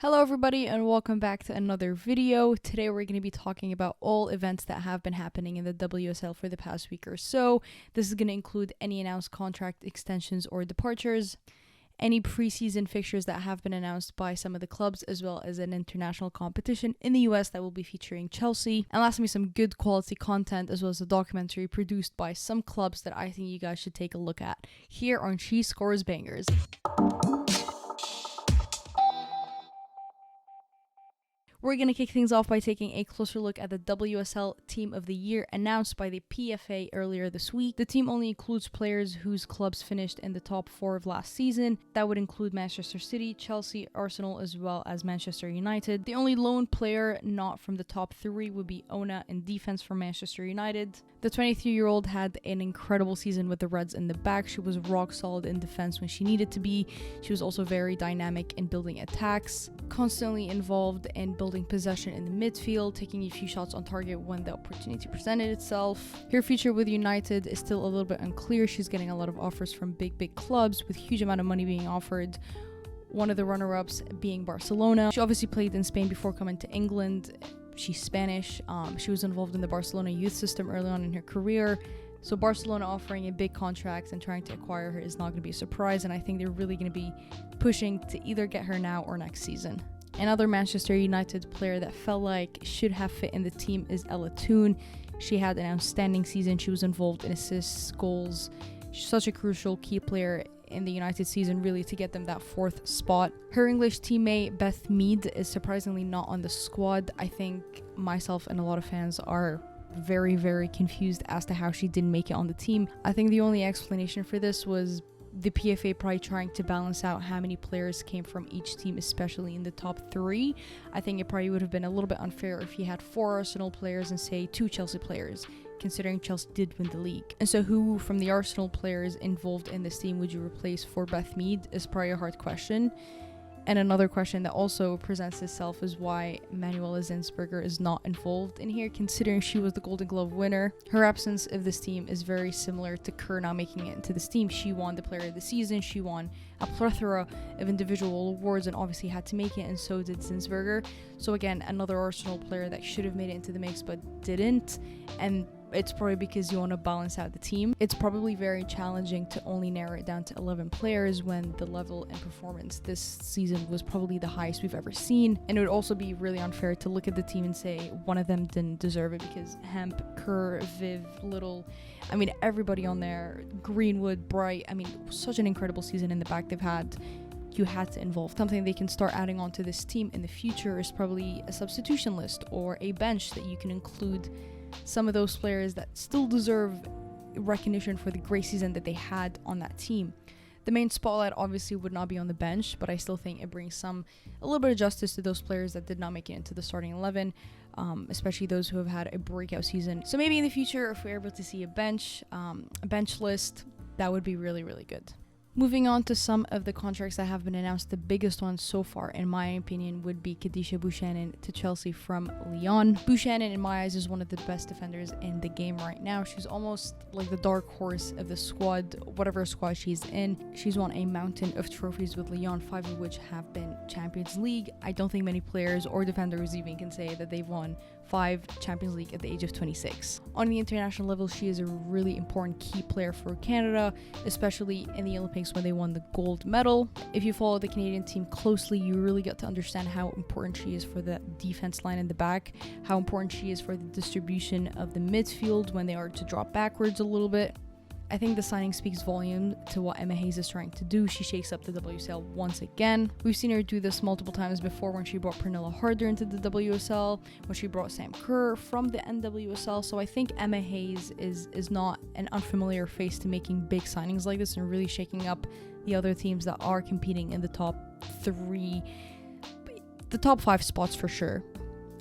Hello everybody and welcome back to another video. Today we're going to be talking about all events that have been happening in the WSL for the past week or so. This is going to include any announced contract extensions or departures, any preseason fixtures that have been announced by some of the clubs, as well as an international competition in the US that will be featuring Chelsea, and lastly some good quality content as well as a documentary produced by some clubs that I think you guys should take a look at here on She Scores Bangers. We're going to kick things off by taking a closer look at the WSL Team of the Year announced by the PFA earlier this week. The team only includes players whose clubs finished in the top 4 of last season. That would include Manchester City, Chelsea, Arsenal, as well as Manchester United. The only lone player not from the top 3 would be Ona in defense for Manchester United. The 23-year-old had an incredible season with the Reds in the back. She was rock solid in defense when she needed to be. She was also very dynamic in building attacks, constantly involved in building possession in the midfield, taking a few shots on target when the opportunity presented itself. Her future with United is still a little bit unclear. She's getting a lot of offers from big clubs with huge amount of money being offered. One of the runner-ups being Barcelona. She obviously played in Spain before coming to England. She's Spanish. She was involved in the Barcelona youth system early on in her career. So Barcelona offering a big contract and trying to acquire her is not going to be a surprise, and I think they're really going to be pushing to either get her now or next season. Another Manchester United player that felt like should have fit in the team is Ella Toone. She had an outstanding season. She was involved in assists, goals. She's such a crucial key player in the United season, really, to get them that 4th spot. Her English teammate Beth Mead is surprisingly not on the squad. I think myself and a lot of fans are very confused as to how she didn't make it on the team. I think the only explanation for this was the PFA probably trying to balance out how many players came from each team, especially in the top 3. I think it probably would have been a little bit unfair if you had 4 Arsenal players and say 2 Chelsea players, considering Chelsea did win the league. And so who from the Arsenal players involved in this team would you replace for Beth Mead is probably a hard question. And another question that also presents itself is why Manuela Zinsberger is not involved in here, considering she was the Golden Glove winner. Her absence of this team is very similar to Kerr now making it into this team. She won the Player of the Season, she won a plethora of individual awards and obviously had to make it, and so did Zinsberger. So again, another Arsenal player that should have made it into the mix but didn't, and it's probably because you want to balance out the team. It's probably very challenging to only narrow it down to 11 players when the level and performance this season was probably the highest we've ever seen. And it would also be really unfair to look at the team and say one of them didn't deserve it, because Hemp, Kerr, Viv, Little, I mean everybody on there, Greenwood, Bright, I mean such an incredible season in the back they've had. You had to involve. Something they can start adding on to this team in the future is probably a substitution list or a bench that you can include some of those players that still deserve recognition for the great season that they had on that team. The main spotlight obviously would not be on the bench, but I still think it brings a little bit of justice to those players that did not make it into the starting 11, especially those who have had a breakout season. So maybe in the future, if we're able to see a bench list, that would be really good. Moving on to some of the contracts that have been announced, the biggest one so far, in my opinion, would be Khadija Buchanan to Chelsea from Lyon. Buchanan, in my eyes, is one of the best defenders in the game right now. She's almost like the dark horse of the squad, whatever squad she's in. She's won a mountain of trophies with Lyon, 5 of which have been Champions League. I don't think many players or defenders even can say that they've won 5 Champions League at the age of 26. On the international level, she is a really important key player for Canada, especially in the Olympics when they won the gold medal. If you follow the Canadian team closely, you really get to understand how important she is for the defense line in the back, how important she is for the distribution of the midfield when they are to drop backwards a little bit. I think the signing speaks volume to what Emma Hayes is trying to do. She shakes up the WSL once again. We've seen her do this multiple times before, when she brought Pernilla Harder into the WSL, when she brought Sam Kerr from the NWSL. So I think Emma Hayes is not an unfamiliar face to making big signings like this and really shaking up the other teams that are competing in the top 5 spots for sure.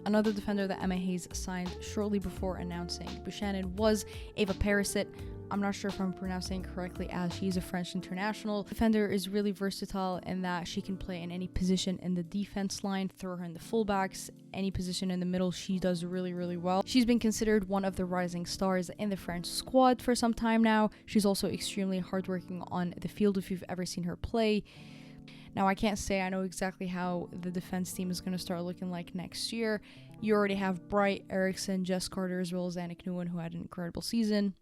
Another defender that Emma Hayes signed shortly before announcing Buchanan was Eva Perisic. I'm not sure if I'm pronouncing it correctly, as she's a French international. Defender is really versatile in that she can play in any position in the defense line, throw her in the fullbacks, any position in the middle, she does really well. She's been considered one of the rising stars in the French squad for some time now. She's also extremely hardworking on the field if you've ever seen her play. Now, I can't say I know exactly how the defense team is going to start looking like next year. You already have Bright, Eriksson, Jess Carter, as well as Annick Nguyen, who had an incredible season.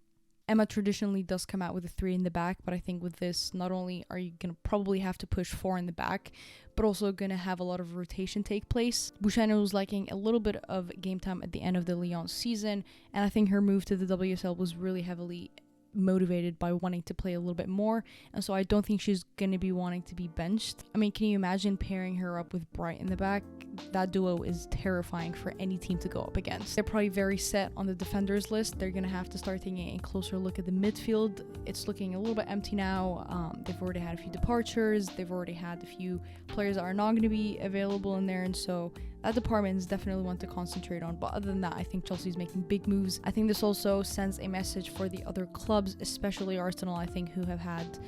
Emma traditionally does come out with a 3 in the back, but I think with this, not only are you going to probably have to push 4 in the back, but also going to have a lot of rotation take place. Buchanan was liking a little bit of game time at the end of the Lyon season, and I think her move to the WSL was really heavily motivated by wanting to play a little bit more, and so I don't think she's going to be wanting to be benched. I mean, can you imagine pairing her up with Bright in the back? That duo is terrifying for any team to go up against. They're probably very set on the defenders list. They're going to have to start taking a closer look at the midfield. It's looking a little bit empty now. They've already had a few departures. They've already had a few players that are not going to be available in there, and so that department is definitely one to concentrate on. But other than that, I think Chelsea's making big moves. I think this also sends a message for the other clubs, especially Arsenal, I think, who have had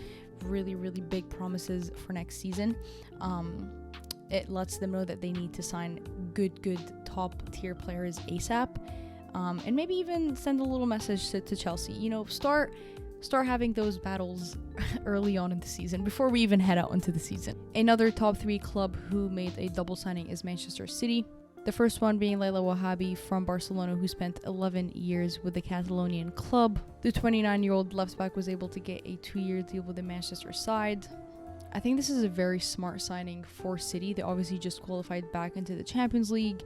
really, really big promises for next season. It lets them know that they need to sign good top tier players ASAP, and maybe even send a little message to Chelsea. You know, start having those battles early on in the season before we even head out into the season. Another top 3 club who made a double signing is Manchester City. The first one being Laila Wahabi from Barcelona, who spent 11 years with the Catalonian club. The 29-year-old left back was able to get a 2-year deal with the Manchester side. I think this is a very smart signing for City. They obviously just qualified back into the Champions League.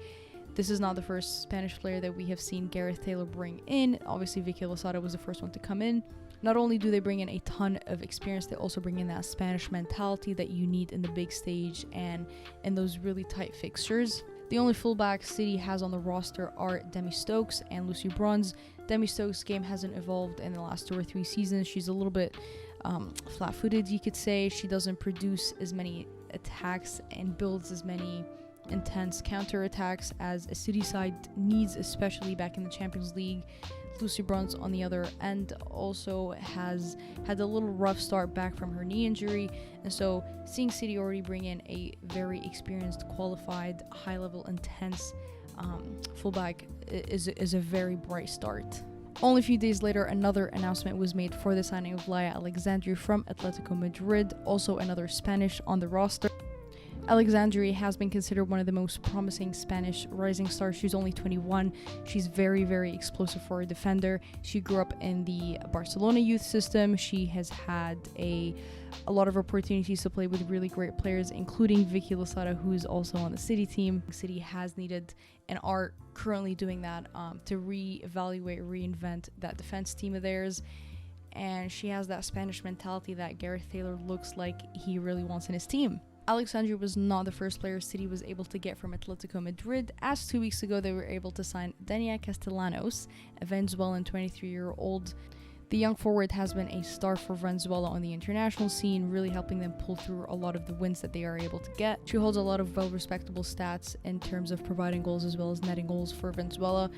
This is not the first Spanish player that we have seen Gareth Taylor bring in. Obviously, Vicky Losada was the first one to come in. Not only do they bring in a ton of experience, they also bring in that Spanish mentality that you need in the big stage and in those really tight fixtures. The only fullback City has on the roster are Demi Stokes and Lucy Bronze. Demi Stokes' game hasn't evolved in the last 2 or 3 seasons. She's a little bit flat-footed, you could say. She doesn't produce as many attacks and builds as many intense counter-attacks as a City side needs, especially back in the Champions League. Lucy Bronze, on the other end, also has had a little rough start back from her knee injury, and so seeing City already bring in a very experienced, qualified, high-level, intense fullback is a very bright start. Only a few days later, another announcement was made for the signing of Laia Alexandru from Atletico Madrid, also another Spanish on the roster. Alexandru has been considered one of the most promising Spanish rising stars. She's only 21. She's very, very explosive for a defender. She grew up in the Barcelona youth system. She has had a lot of opportunities to play with really great players, including Vicky Losada, who is also on the City team. City has needed and are currently doing that to reevaluate, reinvent that defense team of theirs. And she has that Spanish mentality that Gareth Taylor looks like he really wants in his team. Alexandru was not the first player City was able to get from Atletico Madrid, as 2 weeks ago they were able to sign Dania Castellanos, a Venezuelan 23-year-old. The young forward has been a star for Venezuela on the international scene, really helping them pull through a lot of the wins that they are able to get. She holds a lot of well-respectable stats in terms of providing goals as well as netting goals for Venezuela.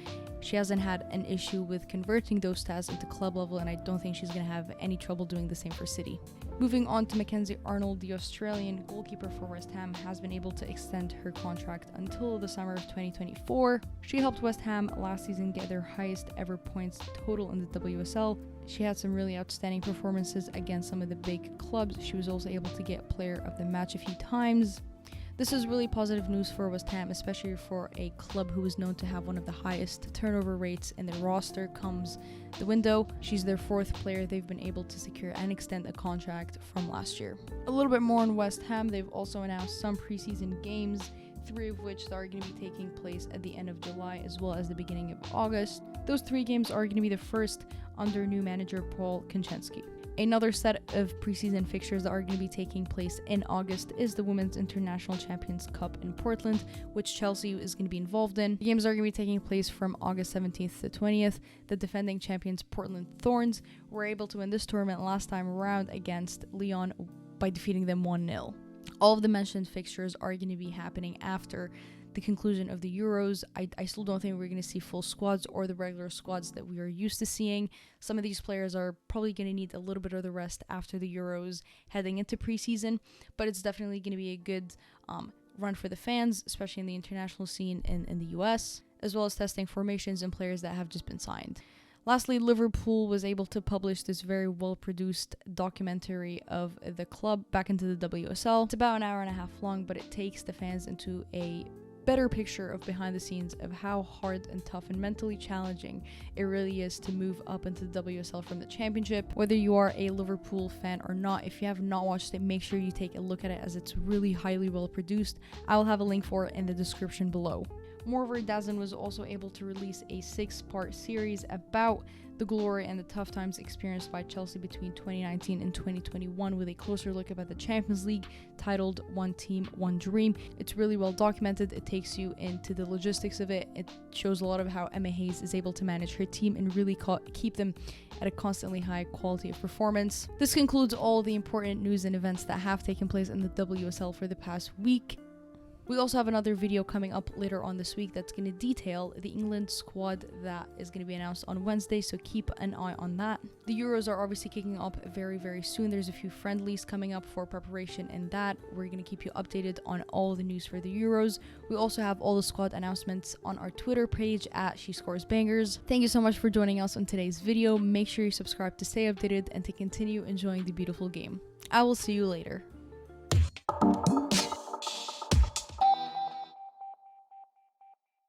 She hasn't had an issue with converting those stats into club level, and I don't think she's going to have any trouble doing the same for City. Moving on to Mackenzie Arnold, the Australian goalkeeper for West Ham has been able to extend her contract until the summer of 2024. She helped West Ham last season get their highest ever points total in the WSL. She had some really outstanding performances against some of the big clubs. She was also able to get player of the match a few times. This is really positive news for West Ham, especially for a club who is known to have one of the highest turnover rates in their roster comes the window. She's their 4th player they've been able to secure and extend a contract from last year. A little bit more on West Ham, they've also announced some preseason games, 3 of which are going to be taking place at the end of July as well as the beginning of August. Those 3 games are going to be the first under new manager Paul Konchensky. Another set of preseason fixtures that are going to be taking place in August is the Women's International Champions Cup in Portland, which Chelsea is going to be involved in. The games are going to be taking place from August 17th to 20th. The defending champions Portland Thorns were able to win this tournament last time around against Lyon by defeating them 1-0. All of the mentioned fixtures are going to be happening after the conclusion of the Euros. I still don't think we're going to see full squads or the regular squads that we are used to seeing. Some of these players are probably going to need a little bit of the rest after the Euros heading into preseason, but it's definitely going to be a good run for the fans, especially in the international scene in the US, as well as testing formations and players that have just been signed. Lastly, Liverpool was able to publish this very well-produced documentary of the club back into the WSL. It's about an hour and a half long, but it takes the fans into a better picture of behind the scenes of how hard and tough and mentally challenging it really is to move up into the WSL from the championship. Whether you are a Liverpool fan or not, if you have not watched it, make sure you take a look at it, as it's really highly well produced. I will have a link for it in the description below. Moreover, DAZN was also able to release a 6-part series about the glory and the tough times experienced by Chelsea between 2019 and 2021, with a closer look about the Champions League, titled One Team, One Dream. It's really well documented. It takes you into the logistics of it. It shows a lot of how Emma Hayes is able to manage her team and really keep them at a constantly high quality of performance. This concludes all the important news and events that have taken place in the WSL for the past week. We also have another video coming up later on this week that's going to detail the England squad that is going to be announced on Wednesday, so keep an eye on that. The Euros are obviously kicking up very, very soon. There's a few friendlies coming up for preparation in that. We're going to keep you updated on all the news for the Euros. We also have all the squad announcements on our Twitter page at SheScoresBangers. Thank you so much for joining us on today's video. Make sure you subscribe to stay updated and to continue enjoying the beautiful game. I will see you later.